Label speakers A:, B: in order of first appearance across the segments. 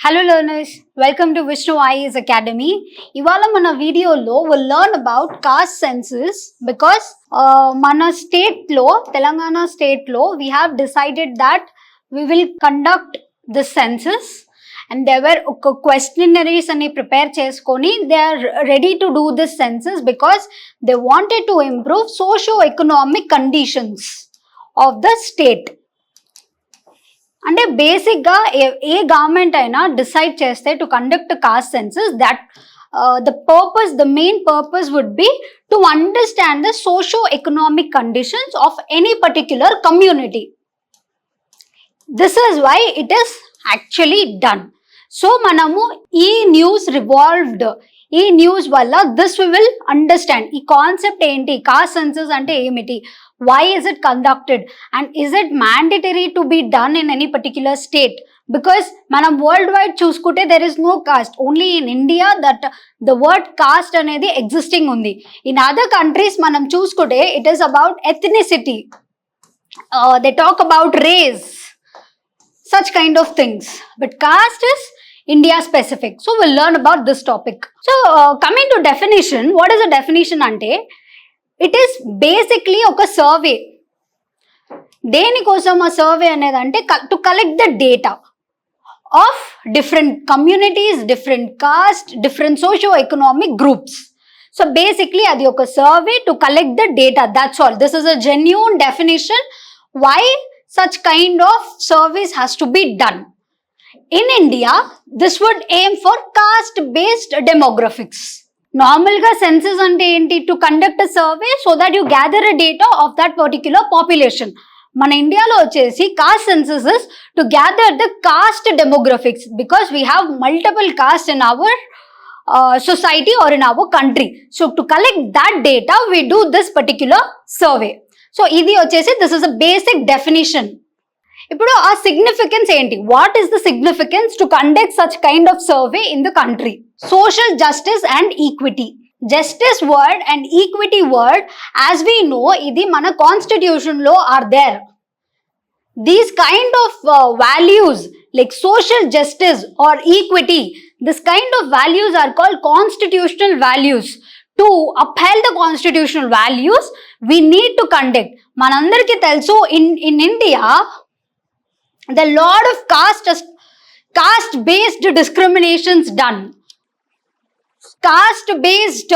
A: Hello learners, welcome to VISHNU IAS Academy. ఇవాళ మన వీడియోలో we'll learn about caste census because మన స్టేట్లో తెలంగాణ స్టేట్లో we have decided that we will conduct the census and there were questionnaires అని prepare చేసుకొని they are ready to do this census because they wanted to improve socio-economic conditions of the state. అంటే బేసిక్గా ఏ government అయినా decide చేస్తే to conduct caste census that the main purpose would be to understand the socio economic conditions of any particular community. This is why it is actually done. So మనము ఈ news ఈ news వల్ల this we will understand ఈ concept ఏంటి, caste census అంటే ఏమిటి, why is it conducted and is it mandatory to be done in any particular state, because manam worldwide chusukunte there is no caste, only in India that the word caste anedi existing undi. In other countries manam chusukunte it is about ethnicity, they talk about race, such kind of things, but caste is India specific. So we'll learn about this topic. So coming to definition, what is a definition ante? It is basically ఒక survey. దేనికోసం ఆ survey అనేది అంటే to collect the data of different communities, different caste, different socio economic groups. So basically అది ఒక survey to collect the data, that's all. This is a genuine definition why such kind of service has to be done. In India this would aim for caste based demographics. నార్మల్గా census అంటే ఏంటి? To conduct a survey so that you gather a data of that particular population. మన ఇండియాలో వచ్చేసి cost census is to gather the cost demographics because we have multiple cost in our society or in our country. So to collect that data we do this particular survey. So ఇది వచ్చేసి this is a basic definition. ఇప్పుడు ఆ significance ఏంటి? What is the significance to conduct such kind of survey in the country? Social justice and equity. Justice word and equity word as we know ఇది మన constitution లో are there. These kind of values like social justice or equity, this kind of values are called constitutional values. To uphold the constitutional values we need to conduct. Manandariki telsu in India the lot of caste based discriminations done. Caste based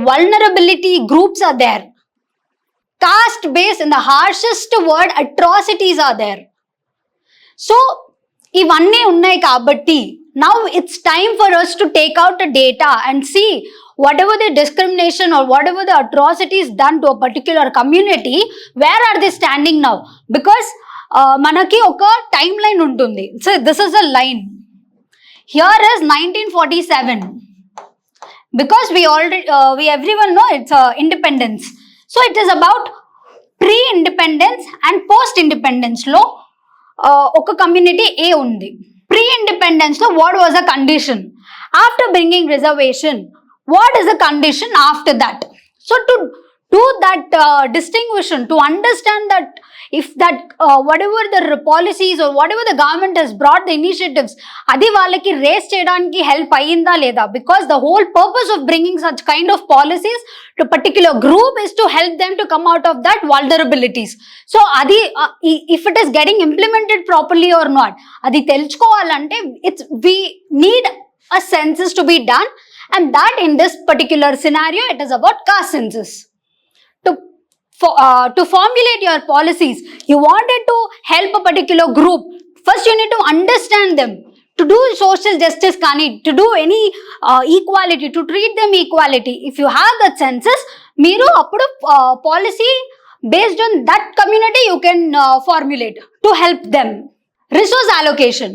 A: vulnerability groups are there. Caste based, in the harshest word, atrocities are there. So ivanni unnai kabatti now it's time for us to take out the data and see whatever the discrimination or whatever the atrocities done to a particular community, where are they standing now? Because మనకి ఒక time line ఉంటుంది. So this is a line. Here is 1947 because we everyone know it's independence. So it is about pre-independence and post-independence లో ఒక community ఏ ఉంది. Pre-independence లో what was the condition? After bringing reservation, what is the condition after that? So to do that distinction, to understand that if that whatever the policies or whatever the government has brought the initiatives, adi vallaki raise cheyadaniki help ayinda leda, because the whole purpose of bringing such kind of policies to particular group is to help them to come out of that vulnerabilities. So adi if it is getting implemented properly or not, adi teluchukovalante we need a census to be done, and that in this particular scenario it is about caste census. To formulate your policies, you wanted to help a particular group, first you need to understand them. To do social justice kani, to do any equality, to treat them equality, if you have that census, meeru appudu policy based on that community you can formulate to help them. Resource allocation.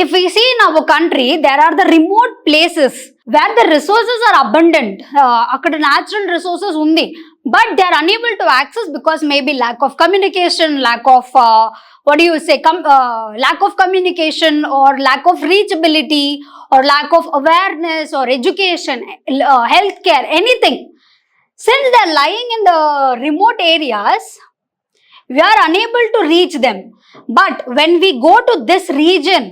A: If we see in our country, there are the remote places where the resources are abundant. Akkada natural resources undi, but they are unable to access because maybe lack of communication, lack of lack of communication, or lack of reachability, or lack of awareness, or education, healthcare, anything. Since they are lying in the remote areas, we are unable to reach them. But when we go to this region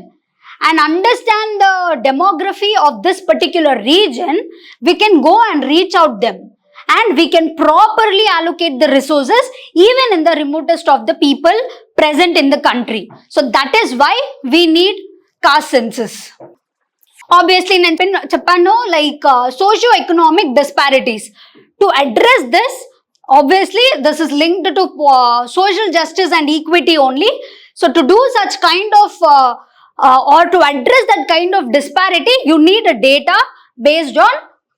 A: and understand the demography of this particular region, we can go and reach out them. And we can properly allocate the resources even in the remotest of the people present in the country. So that is why we need caste census. Obviously, like socio-economic disparities. To address this, obviously, this is linked to social justice and equity only. So to do such kind of or to address that kind of disparity, you need a data based on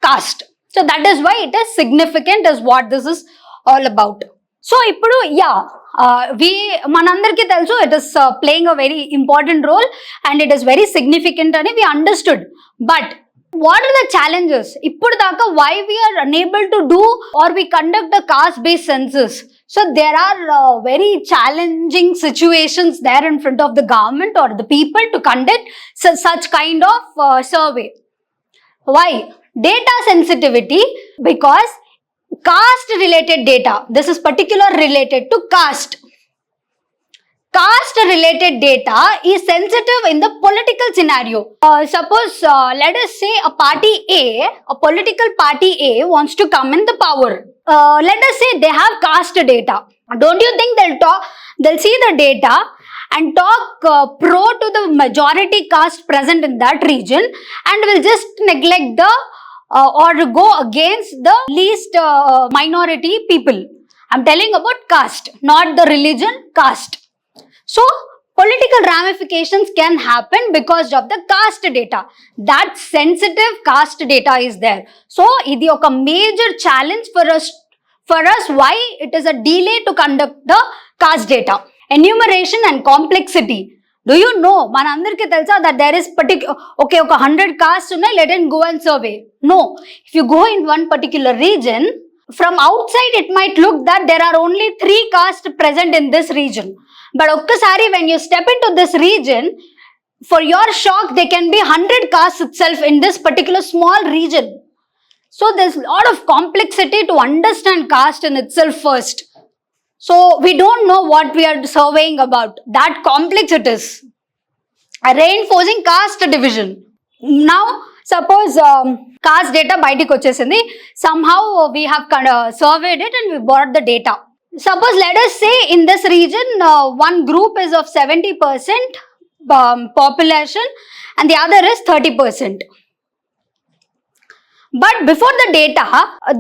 A: caste. So that is why it is significant, is what this is all about. So ippudu manandarki telsu it is playing a very important role and it is very significant and we understood. But what are the challenges? Ippudu daaka why we are unable to do or we conduct a caste based census? So there are very challenging situations there in front of the government or the people to conduct such kind of survey. Why? Data sensitivity, because caste related data, this is particular related to caste. Caste related data is sensitive in the political scenario. Suppose let us say a political party A wants to come in the power. Let us say they have caste data. Don't you think they'll see the data and talk pro to the majority caste present in that region and will just neglect the or go against the least minority people? I'm telling about caste, not the religion, caste. So political ramifications can happen because of the caste data. That sensitive caste data is there. So idi oka major challenge for us why it is a delay to conduct the caste data. Enumeration and complexity. Do you know, manandarki telsa that there is okay, 100 castes unnai, let it go and survey. No, if you go in one particular region, from outside it might look that there are only 3 castes present in this region. But okkasari when you step into this region, for your shock, there can be 100 castes itself in this particular small region. So there's a lot of complexity to understand caste in itself first. So we don't know what we are surveying about. That complex it is. Reinforcing caste division. Now, suppose caste data బయటికి వచ్చేసింది. Somehow we have surveyed it and we brought the data. Suppose let us say in this region, one group is of 70% population and the other is 30%. But before the data,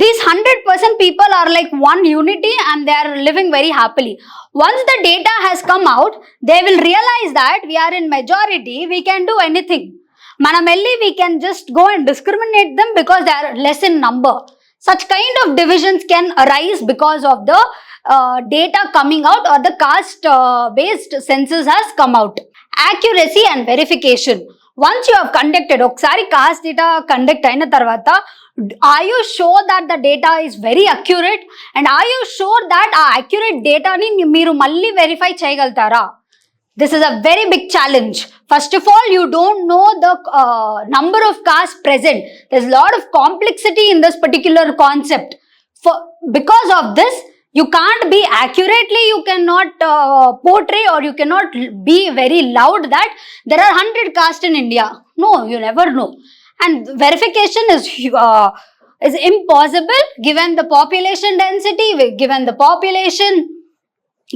A: these 100% people are like one unity and they are living very happily. Once the data has come out, they will realize that we are in majority, we can do anything. Manamelli, we can just go and discriminate them because they are less in number. Such kind of divisions can arise because of the data coming out or the caste based census has come out. Accuracy and verification. Once you have conducted, okkasari caste data conduct aina tarvata, are you sure that the data is very accurate and are you sure that accurate data ni meeru malli verify cheyagaltara? This is a very big challenge. First of all, you don't know the number of castes present. There's a lot of complexity in this particular concept. Because of this, you can't be accurately, you cannot portray or you cannot be very loud that there are 100 castes in India. No, you never know. And verification is impossible given the population density, given the population,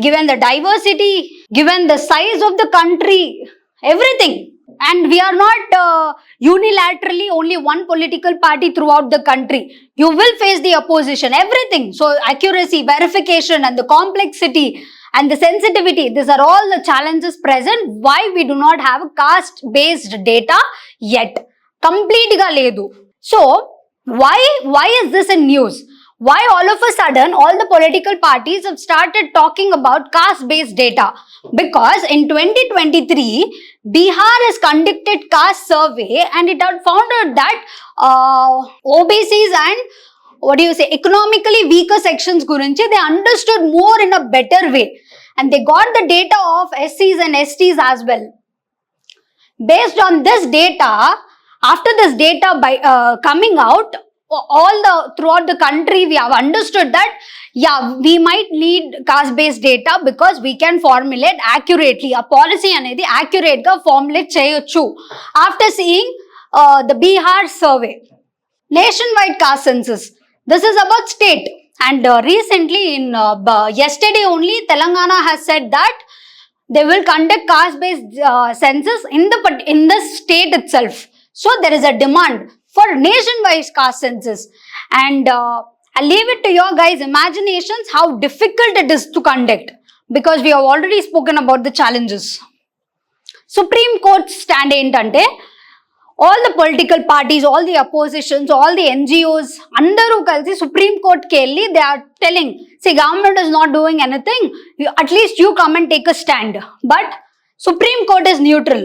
A: given the diversity, given the size of the country, everything. And we are not unilaterally only one political party throughout the country. You will face the opposition, everything. So accuracy, verification and the complexity and the sensitivity, these are all the challenges present why we do not have caste based data yet. Complete ga ledu. So why is this in news? Why all of a sudden all the political parties have started talking about caste based data? Because in 2023, Bihar has conducted caste survey and it had found out that OBCs and economically weaker sections gurinchi, they understood more in a better way and they got the data of SCs and STs as well. Based on this data, after this data coming out, throughout the country we have understood that yeah, we might need caste based data because we can formulate accurately a policy anedi accurate ga formulate cheyochu after seeing the Bihar survey. Nationwide caste census, this is about state, and recently in yesterday only Telangana has said that they will conduct caste based census in the state itself. So there is a demand for nationwide caste census, and I leave it to your guys' imaginations how difficult it is to conduct, because we have already spoken about the challenges. Supreme Court stand ఏంటంటే all the political parties, all the oppositions, all the NGOs, andaru kalsi Supreme Court ke elli they are telling, see, government is not doing anything, at least you come and take a stand. But Supreme Court is neutral.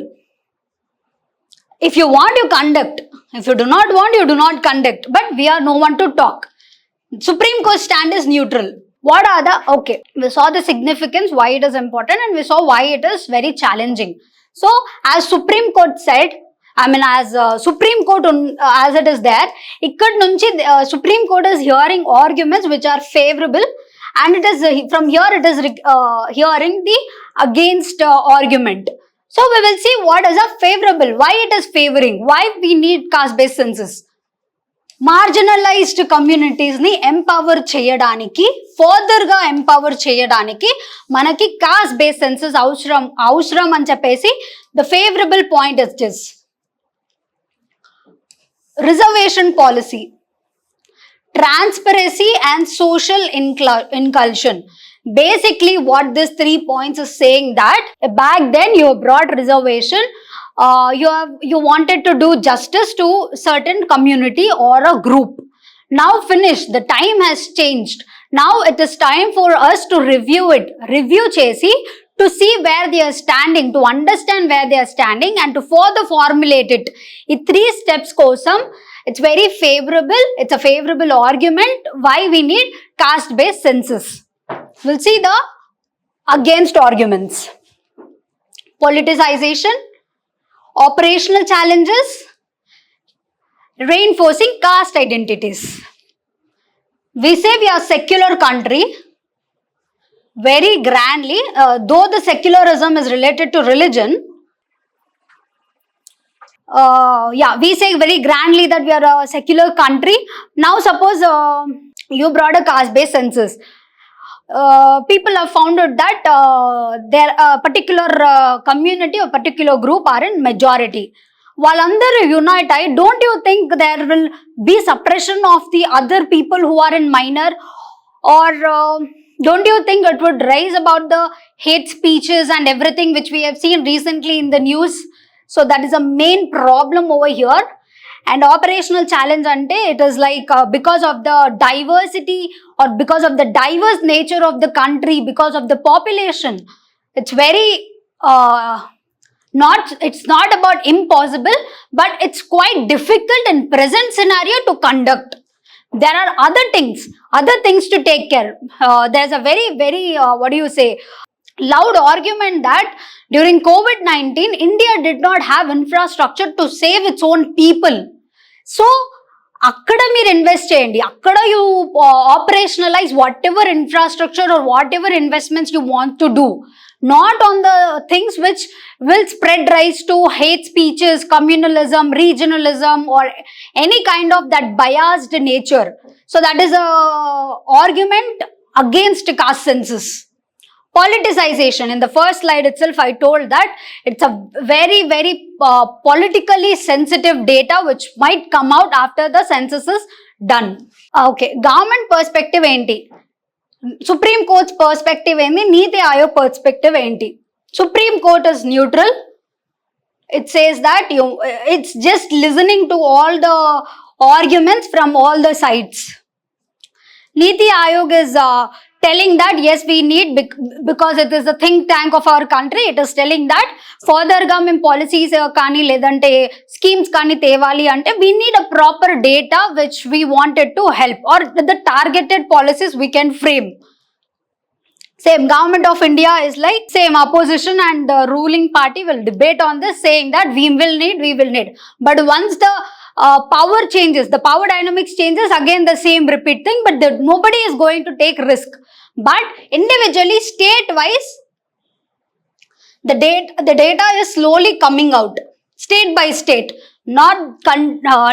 A: If you want, you conduct. If you do not want, you do not conduct. But we are no one to talk. Supreme Court stand is neutral. What are the, okay, we saw the significance, why it is important, and we saw why it is very challenging. So as Supreme Court said, as Supreme Court as it is there, ikkad nunchi Supreme Court is hearing arguments which are favorable, and it is from here it is hearing the against argument. So we will see what is a favorable, why it is favoring, why we need caste based census. Marginalised communities ని empower చేయడానికి, further గా empower చేయడానికి మనకి cost based census అవసరం అని చెప్పేసి the favourable point is this. Reservation policy, transparency and social inclusion. Basically what this 3 points is saying that back then you brought reservation, you wanted to do justice to certain community or a group. Now finished, the time has changed. Now it is time for us to review chesi, to see where they are standing, to understand where they are standing, and to further formulate it. In 3 steps kosam, it's very favorable, it's a favorable argument why we need caste based census. We'll see the against arguments. Politicization, operational challenges, reinforcing caste identities. We say we are a secular country, very grandly, though the secularism is related to religion, we say very grandly that we are a secular country. Now suppose you brought a caste based census, people have found out that their particular community or particular group are in majority. While unite, don't you think there will be suppression of the other people who are in minor, or don't you think it would raise about the hate speeches and everything which we have seen recently in the news? So that is a main problem over here. And operational challenge ante, it is like because of the diversity or because of the diverse nature of the country, because of the population, it's very it's not about impossible, but it's quite difficult in present scenario to conduct. There are other things to take care. There's a very loud argument that during COVID-19, India did not have infrastructure to save its own people. So, akkada meer invest cheyandi, akkada you operationalize whatever infrastructure or whatever investments you want to do, not on the things which will spread rise to hate speeches, communalism, regionalism, or any kind of that biased nature. So that is a argument against caste census. Politicization, in the first slide itself I told that it's a very politically sensitive data which might come out after the census is done. Okay, government perspective enti, Supreme Court's perspective enti, Niti Aayog perspective enti. Supreme Court is neutral. It says that it's just listening to all the arguments from all the sides. Niti Aayog is telling that yes, we need, because it is the think tank of our country, it is telling that further ga మేము policies కానీ లేదంటే schemes కానీ తేవాలి అంటే we need a proper data which we wanted to help, or the targeted policies we can frame. Same, government of India is like same, opposition and the ruling party will debate on this, saying that we will need. But once the power changes, the power dynamics changes, again the same repeat thing, but nobody is going to take risk. But individually, state wise, the data is slowly coming out, state by state, not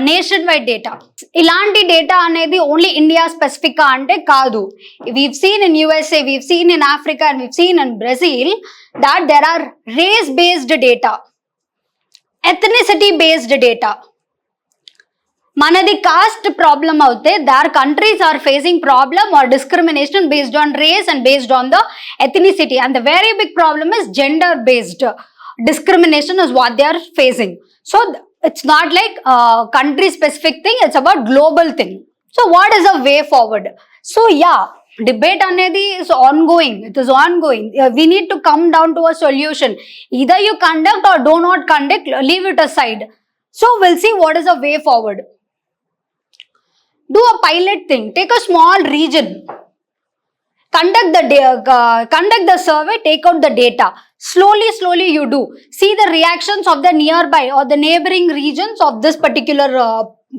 A: nationwide data. Ilanti data anedi only India specific ante kaadu. We've seen in USA, we've seen in Africa, and we've seen in Brazil that there are race based data, ethnicity based data. Manadi caste problem out there, their countries are facing problem or discrimination based on race and based on the ethnicity, and the very big problem is gender based discrimination is what they are facing. So it's not like country specific thing, it's about global thing. So what is a way forward? So yeah, debate anedi is ongoing, it is ongoing. We need to come down to a solution. Either you conduct or do not conduct, leave it aside. So we'll see what is a way forward. Do a pilot thing, take a small region, conduct the survey, take out the data. Slowly you do. See the reactions of the nearby or the neighboring regions of this particular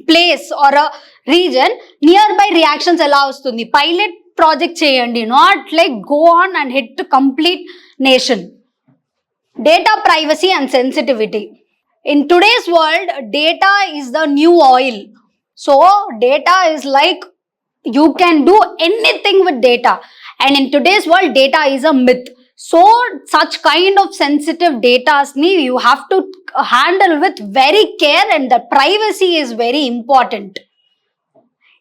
A: place or a region. Nearby reactions ela vastundi. Pilot project cheyandi, not like go on and hit the complete nation. Data privacy and sensitivity. In today's world, data is the new oil. So data is like, you can do anything with data, and in today's world data is a myth. So such kind of sensitive data you have to handle with very care, and the privacy is very important.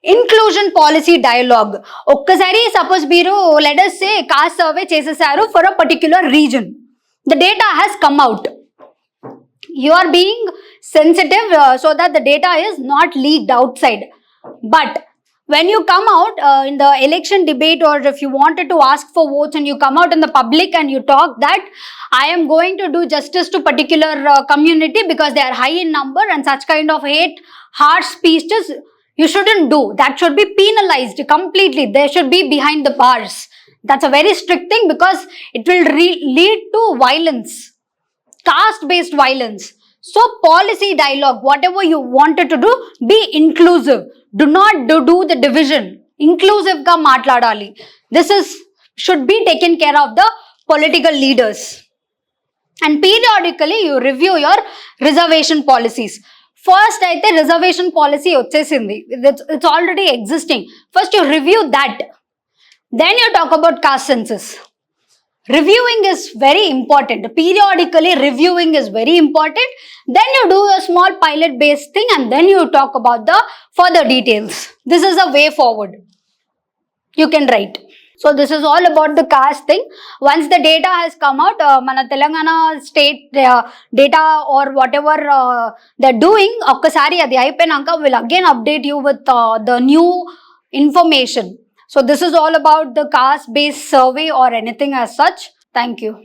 A: Inclusion policy dialogue. Okkasari suppose biro, let us say caste survey chesaru for a particular region, the data has come out. You are being sensitive so that the data is not leaked outside. But when you come out in the election debate, or if you wanted to ask for votes and you come out in the public and you talk that I am going to do justice to particular community because they are high in number, and such kind of hate, harsh speeches, you shouldn't do. That should be penalized completely. They should be behind the bars. That's a very strict thing, because it will lead to violence, caste-based violence. So policy dialogue, whatever you wanted to do, be inclusive. Do not do the division. Inclusive ka matladali. This should be taken care of the political leaders. And periodically you review your reservation policies. First, aithe reservation policy vachesindi. It's already existing. First you review that. Then you talk about caste census. Reviewing is very important. Periodically reviewing is very important. Then you do a small pilot based thing, and then you talk about the further details. This is a way forward. You can write. So this is all about the caste thing. Once the data has come out, mana Telangana state data or whatever they're doing, okkasari adi ayipoyanaka will again update you with the new information. So this is all about the caste based survey or anything as such. Thank you.